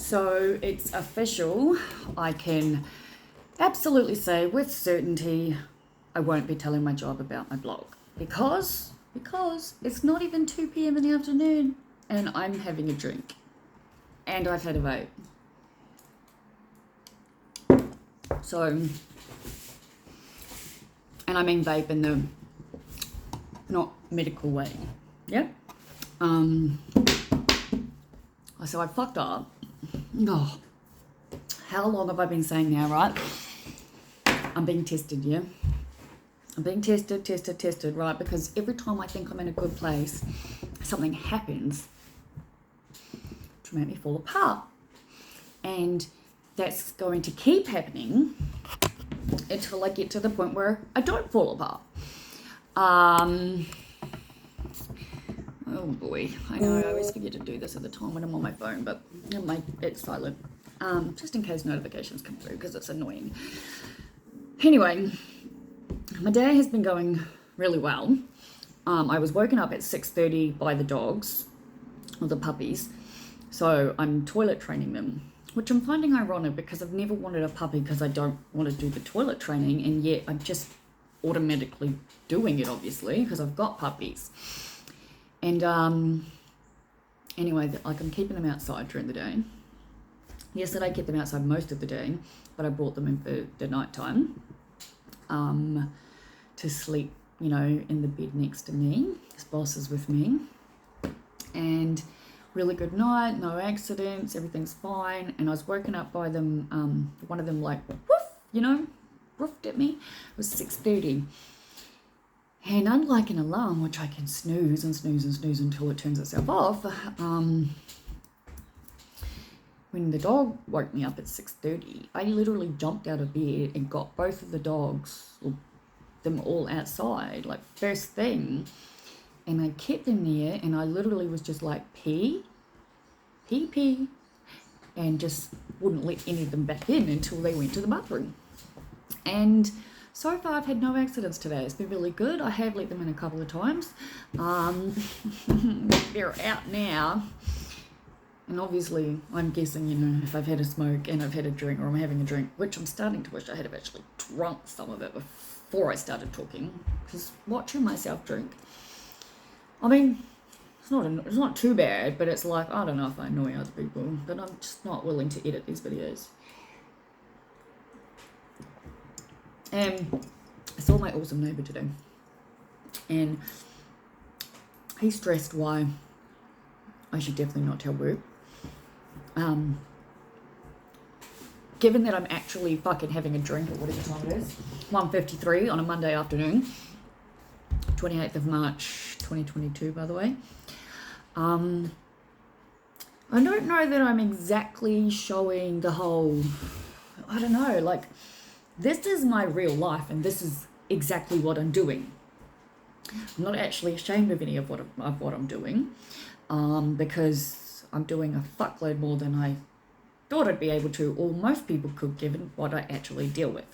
So it's official. I can absolutely say with certainty I won't be telling my job about my blog because it's not even 2 p.m. in the afternoon and I'm having a drink and I've had a vape. So, and I mean vape in the not medical way. Yeah. So I fucked up. Oh, how long have I been saying now, right? I'm being tested, yeah? I'm being tested, right? Because every time I think I'm in a good place, something happens to make me fall apart. And that's going to keep happening until I get to the point where I don't fall apart. Oh boy, I know I always forget to do this at the time when I'm on my phone, but it's silent. Just in case notifications come through because it's annoying. Anyway, my day has been going really well. I was woken up at 6:30 by the dogs, or the puppies, so I'm toilet training them, which I'm finding ironic because I've never wanted a puppy because I don't want to do the toilet training, and yet I'm just automatically doing it, obviously, because I've got puppies. And anyway, like I'm keeping them outside during the day. Yesterday I kept them outside most of the day, but I brought them in for the night time to sleep, you know, in the bed next to me. His boss is with me. And really good night, no accidents, everything's fine. And I was woken up by them, one of them like, woof, you know, woofed at me. It was 6:30. And unlike an alarm, which I can snooze until it turns itself off, when the dog woke me up at 6:30, I literally jumped out of bed and got both of the dogs, or them all outside, like first thing. And I kept them there, and I literally was just like, pee, and just wouldn't let any of them back in until they went to the bathroom. And so far, I've had no accidents today. It's been really good. I have let them in a couple of times. They're out now. And obviously, I'm guessing, you know, if I've had a smoke and I've had a drink, or I'm having a drink, which I'm starting to wish I had have actually drunk some of it before I started talking. Because watching myself drink, I mean, it's not too bad, but it's like, I don't know if I annoy other people, but I'm just not willing to edit these videos. And I saw my awesome neighbour today, and he stressed why I should definitely not tell work. Given that I'm actually fucking having a drink at whatever time it is, 1:53 on a Monday afternoon, 28th of March 2022, by the way. I don't know that I'm exactly showing the whole, I don't know, like, this is my real life, and this is exactly what I'm doing. I'm not actually ashamed of any of what I'm doing, because I'm doing a fuckload more than I thought I'd be able to, or most people could, given what I actually deal with.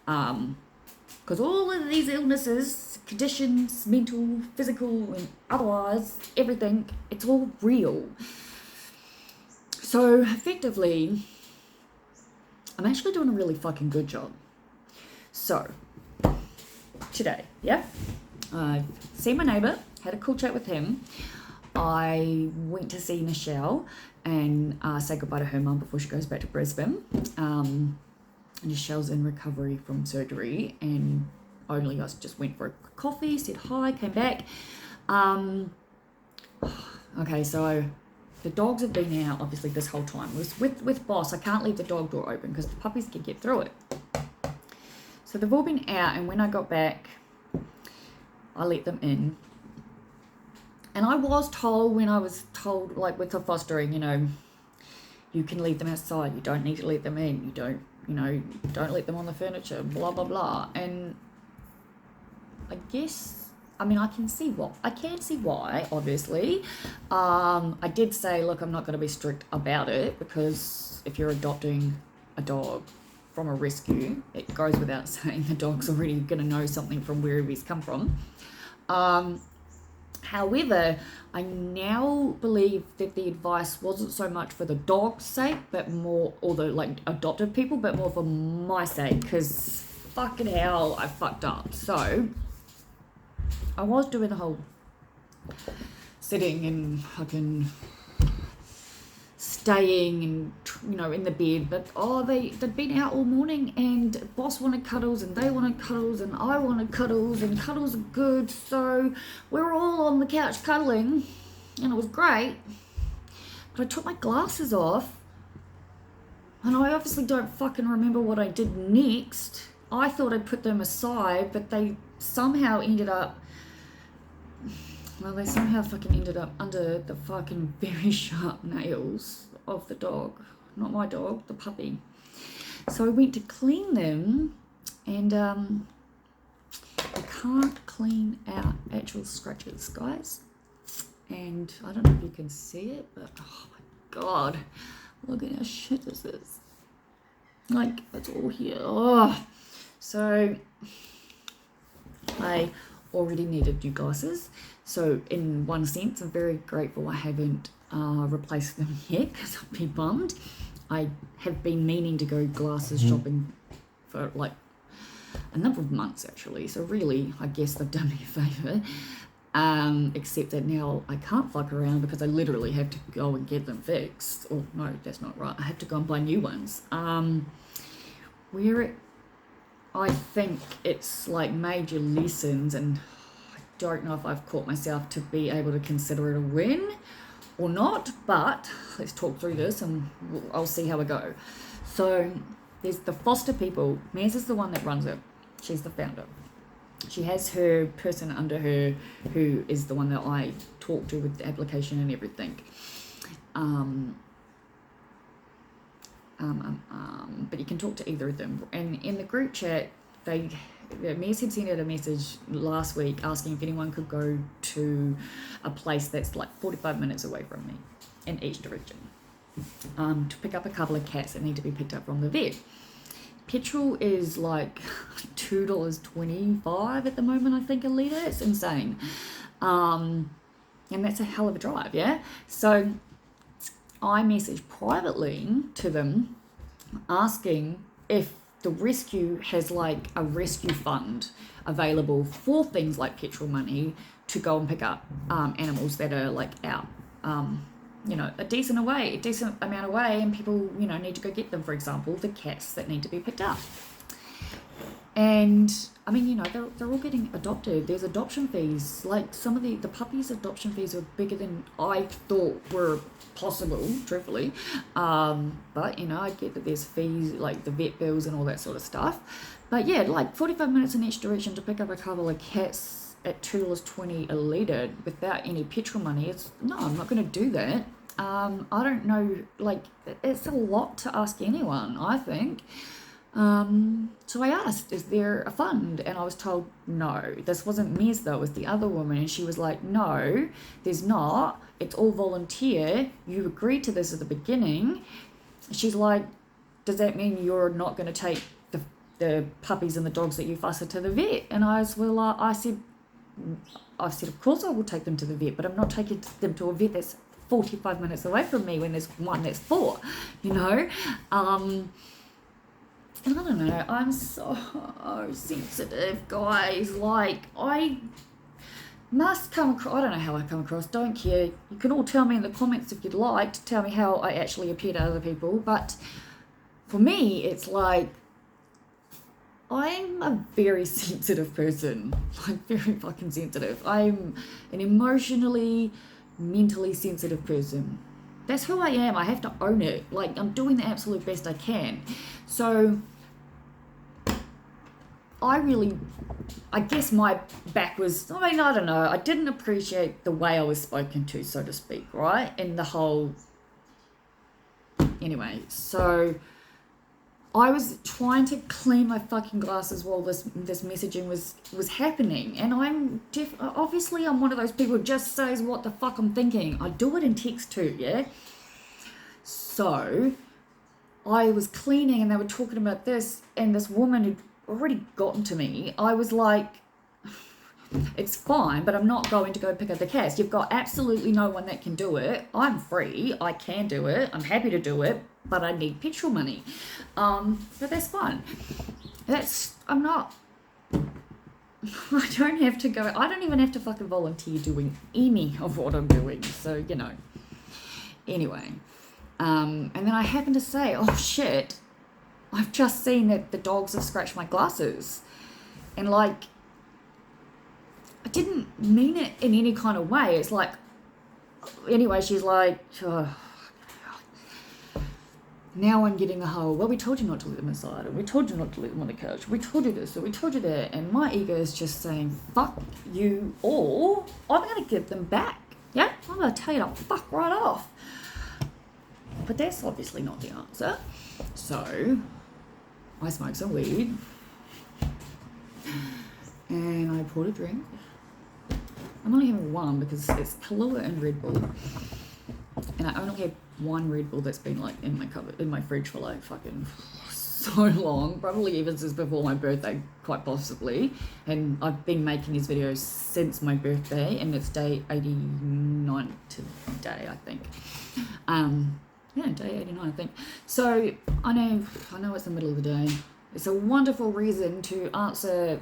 Because all of these illnesses, conditions, mental, physical, and otherwise, everything, it's all real. So effectively, I'm actually doing a really fucking good job. So, today, yeah, I seen my neighbour, had a cool chat with him. I went to see Michelle and say goodbye to her mum before she goes back to Brisbane. Michelle's in recovery from surgery, and only us just went for a coffee, said hi, came back. Okay, so the dogs have been out, obviously, this whole time. It was with Boss. I can't leave the dog door open because the puppies can get through it. So they've all been out, and when I got back, I let them in. And I was told, when I was told, like with the fostering, you know, you can leave them outside. You don't need to let them in. You don't, you know, don't let them on the furniture, blah, blah, blah. And I guess, I mean, I can see why, obviously. I did say, look, I'm not going to be strict about it, because if you're adopting a dog from a rescue, it goes without saying the dog's already going to know something from wherever he's come from. However, I now believe that the advice wasn't so much for the dog's sake, but more, or the like adopted people, but more for my sake, because fucking hell, I fucked up. So I was doing the whole sitting and fucking staying and, you know, in the bed, but they'd been out all morning, and boss wanted cuddles and they wanted cuddles and I wanted cuddles, and cuddles are good, so we were all on the couch cuddling and it was great. But I took my glasses off and I obviously don't fucking remember what I did next. I thought I put them aside, but they somehow ended up under the fucking very sharp nails of the dog. Not my dog, the puppy. So I went to clean them, and I can't clean out actual scratches, guys. And I don't know if you can see it, but oh my god, look at how shit this is. Like, it's all here. Oh. So I already needed new glasses. So in one sense, I'm very grateful I haven't replaced them yet, because I'd be bummed. I have been meaning to go glasses shopping for like a number of months actually. So really, I guess they've done me a favour. Except that now I can't fuck around because I literally have to go and get them fixed. Oh no, that's not right. I have to go and buy new ones. I think it's like major lessons, and I don't know if I've caught myself to be able to consider it a win or not, but let's talk through this and I'll see how I go. So there's the foster people. Maz is the one that runs it. She's the founder. She has her person under her who is the one that I talk to with the application and everything. But you can talk to either of them. And in the group chat, Maz had sent out a message last week asking if anyone could go to a place that's like 45 minutes away from me in each direction to pick up a couple of cats that need to be picked up from the vet. Petrol is like $2.25 at the moment, I think, a litre. It's insane. And that's a hell of a drive, yeah? So I messaged privately to them asking if the rescue has like a rescue fund available for things like petrol money to go and pick up animals that are like out, a decent amount away, and people, need to go get them, for example, the cats that need to be picked up. And I mean, they're all getting adopted. There's adoption fees. Like some of the puppies' adoption fees are bigger than I thought were possible, truthfully. But I get that there's fees like the vet bills and all that sort of stuff. But yeah, like 45 minutes in each direction to pick up a couple of cats at $2.20 a litre without any petrol money. I'm not going to do that. I don't know, like it's a lot to ask anyone, I think. So I asked, is there a fund? And I was told, no. This wasn't Mez though, it was the other woman. And she was like, no, there's not. It's all volunteer. You agreed to this at the beginning. She's like, does that mean you're not going to take the puppies and the dogs that you foster to the vet? And I said, of course I will take them to the vet, but I'm not taking them to a vet that's 45 minutes away from me when there's one that's 4, And I don't know, I'm so sensitive, guys. Like, I must come across, I don't know how I come across, don't care. You can all tell me in the comments if you'd like to tell me how I actually appear to other people. But for me, it's like, I'm a very sensitive person. Like, very fucking sensitive. I'm an emotionally, mentally sensitive person. That's who I am. I have to own it. Like, I'm doing the absolute best I can. So I guess my back was, I don't know, I didn't appreciate the way I was spoken to, so to speak, right? And the whole, anyway, so I was trying to clean my fucking glasses while this messaging was happening. And obviously I'm one of those people who just says what the fuck I'm thinking. I do it in text too, yeah? So I was cleaning and they were talking about this, and this woman had already gotten to me. I was like, It's fine, but I'm not going to go pick up the cats. You've got absolutely no one that can do it. I'm free. I can do it. I'm happy to do it, but I need petrol money. But that's fine. I'm not... I don't have to go... I don't even have to fucking volunteer doing any of what I'm doing. So, you know. Anyway. And then I happened to say, oh shit, I've just seen that the dogs have scratched my glasses. And like, I didn't mean it in any kind of way. It's like, anyway, she's like, oh, now I'm getting the whole, well, we told you not to let them inside, and we told you not to let them on the couch, we told you this, and we told you that, and my ego is just saying, fuck you all, I'm going to give them back, yeah? I'm going to tell you to fuck right off. But that's obviously not the answer. So, I smoked some weed, and I poured a drink. I'm only having one because it's Kahlua and Red Bull, and I only have one Red Bull that's been like in my cupboard, in my fridge for like fucking so long, probably even since before my birthday, quite possibly. And I've been making these videos since my birthday, and it's day 89 today, I think. Yeah, day 89, I think. So I know it's the middle of the day. It's a wonderful reason to answer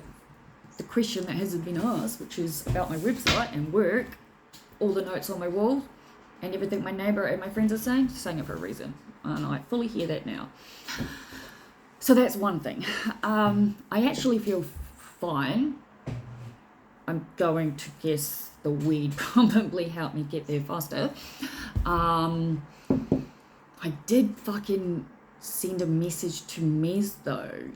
the question that hasn't been asked, which is about my website and work, all the notes on my wall, and everything my neighbour and my friends are saying it for a reason. And I fully hear that now. So that's one thing. I actually feel fine. I'm going to guess the weed probably helped me get there faster. I did fucking send a message to Mez though,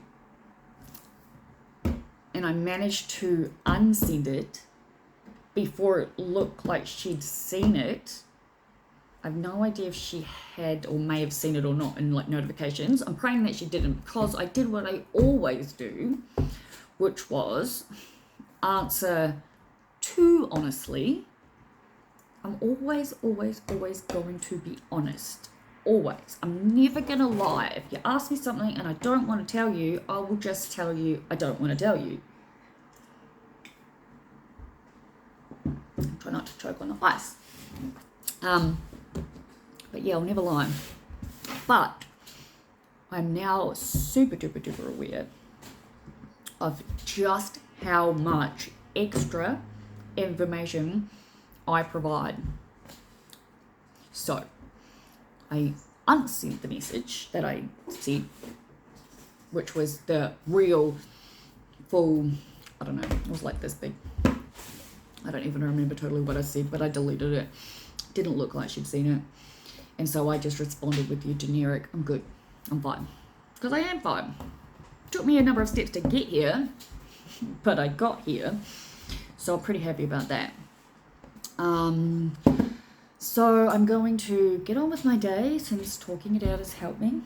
and I managed to unsend it before it looked like she'd seen it. I have no idea if she had or may have seen it or not in like notifications. I'm praying that she didn't, because I did what I always do, which was answer too honestly. I'm always going to be honest. Always. I'm never going to lie. If you ask me something and I don't want to tell you, I will just tell you I don't want to tell you. Try not to choke on the ice. But yeah, I'll never lie. But I'm now super duper aware of just how much extra information I provide. So I unsent the message that I sent, which was the real full, I don't know, it was like this big. I don't even remember totally what I said, but I deleted it. Didn't look like she'd seen it. And so I just responded with the generic, I'm good, I'm fine. Because I am fine. Took me a number of steps to get here, but I got here. So I'm pretty happy about that. So I'm going to get on with my day, since talking it out has helped me.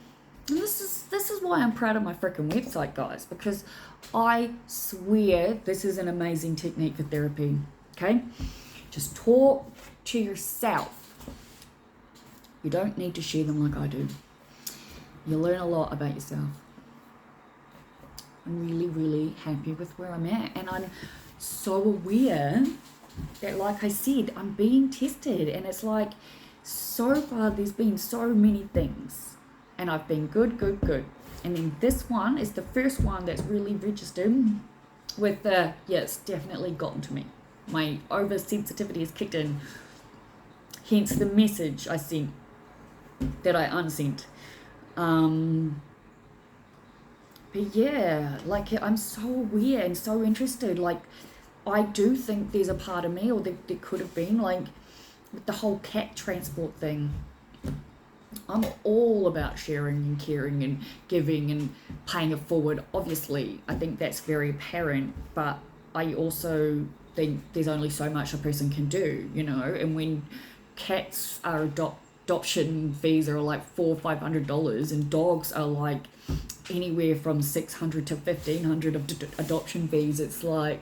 And this is why I'm proud of my freaking website, guys, because I swear this is an amazing technique for therapy. Okay? Just talk to yourself. You don't need to share them like I do. You learn a lot about yourself. I'm really happy with where I'm at, and I'm so aware that, like I said, I'm being tested, and it's like, so far there's been so many things, and I've been good, and then this one is the first one that's really registered with the, yeah, it's definitely gotten to me. My oversensitivity has kicked in, hence the message I sent that I unsent. But yeah, like, I'm so aware and so interested. Like, I do think there's a part of me, or there could have been, like, with the whole cat transport thing. I'm all about sharing and caring and giving and paying it forward. Obviously, I think that's very apparent, but I also think there's only so much a person can do, you know. And when cats are adoption fees are like $400-500, and dogs are like anywhere from $600 to $1,500 of adoption fees, it's like,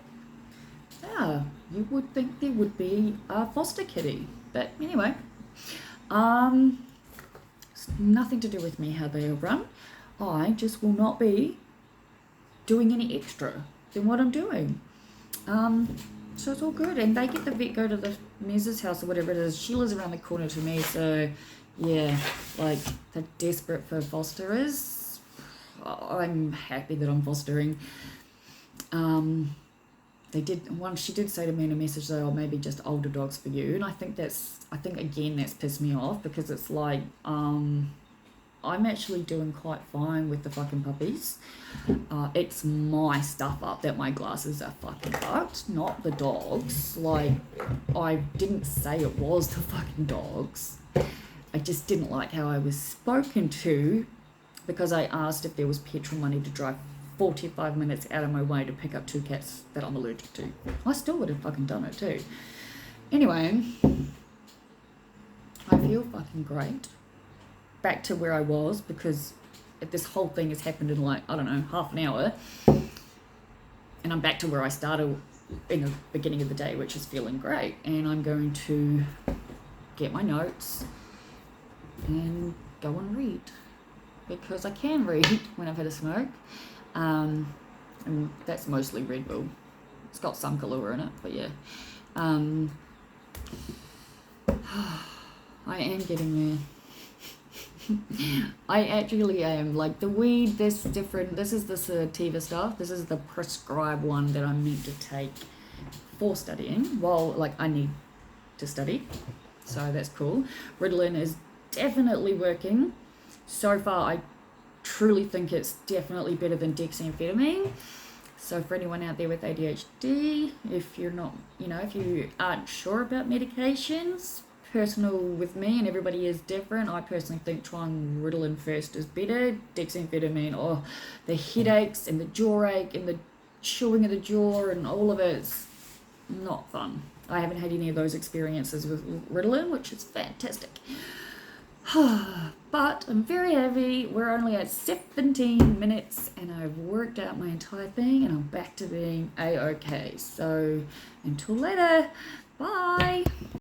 yeah, you would think there would be a foster kitty. But anyway, it's nothing to do with me how they are run. I just will not be doing any extra than what I'm doing. So it's all good. And they get the vet, go to the Mez's house or whatever it is. She lives around the corner to me. So, yeah, like, they're desperate for fosterers. I'm happy that I'm fostering. She did say to me in a message though, maybe just older dogs for you. And I think again, that's pissed me off because it's like, I'm actually doing quite fine with the fucking puppies. It's my stuff up that my glasses are fucking fucked, not the dogs. Like, I didn't say it was the fucking dogs. I just didn't like how I was spoken to because I asked if there was petrol money to drive 45 minutes out of my way to pick up 2 cats that I'm allergic to. I still would have fucking done it too. Anyway, I feel fucking great. Back to where I was because this whole thing has happened in like, I don't know, half an hour. And I'm back to where I started in the beginning of the day, which is feeling great. And I'm going to get my notes and go and read. Because I can read when I've had a smoke. And that's mostly Red Bull. It's got some galore in it, but yeah. I am getting there. I actually am. Like the weed, this different. This is the sativa stuff. This is the prescribed one that I'm meant to take for studying. Well, like I need to study, so that's cool. Ritalin is definitely working. So far, I truly think it's definitely better than dexamphetamine. So for anyone out there with ADHD, if you're not, if you aren't sure about medications, personal with me and everybody is different. I personally think trying Ritalin first is better. Dexamphetamine, the headaches and the jaw ache and the chewing of the jaw and all of it's not fun. I haven't had any of those experiences with Ritalin, which is fantastic. But I'm very happy. We're only at 17 minutes and I've worked out my entire thing and I'm back to being A-okay. So until later, bye.